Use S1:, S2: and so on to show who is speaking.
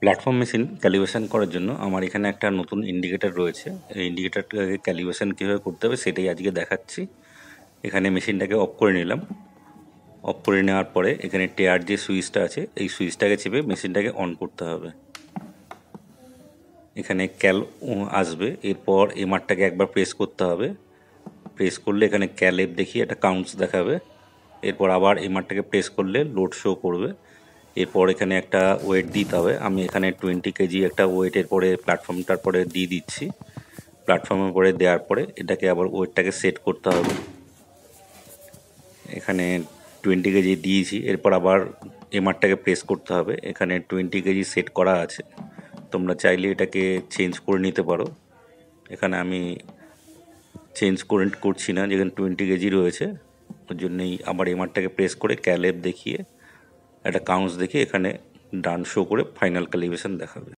S1: Platform machine calibration করার জন্য আমার এখানে একটা নতুন ইন্ডিকেটর রয়েছে। এই ইন্ডিকেটরটাকে ক্যালিব্রেশন কীভাবে করতে হবে সেটাই আজকে দেখাচ্ছি। এখানে মেশিনটাকে অফ করে নিলাম। অফ করে নেওয়ার পরে এখানে টেয়ার যে সুইচটা আছে এই সুইচটাকে চেপে মেশিনটাকে অন করতে হবে। এখানে ক্যাল আসবে, এরপর এমআরটাকে একবার প্রেস করতে হবে। প্রেস করলে এখানে ক্যালেব দেখিয়ে একটা কাউন্টস দেখাবে। এরপর আবার এমআরটাকে প্রেস করলে লোড শো করবে। এরপর এখানে একটা ওয়েট দিতে হবে। আমি এখানে 20 কেজি একটা ওয়েটের পরে প্ল্যাটফর্মটার পরে দিয়ে দিচ্ছি। প্ল্যাটফর্মের পরে দেওয়ার পরে এটাকে আবার ওয়েটটাকে সেট করতে হবে। এখানে 20 কেজি দিয়েছি, এরপর আবার এমআরটাকে প্রেস করতে হবে। এখানে 20 কেজি সেট করা আছে, তোমরা চাইলে এটাকে চেঞ্জ করে নিতে পারো। এখানে আমি চেঞ্জ করছি না, যেখানে 20 কেজি রয়েছে ওর জন্যই আবার এমআরটাকে প্রেস করে ক্যালেব দেখিয়ে একটা কাউন্টস দেখিয়ে এখানে ডান শো করে ফাইনাল ক্যালিব্রেশন দেখাবে।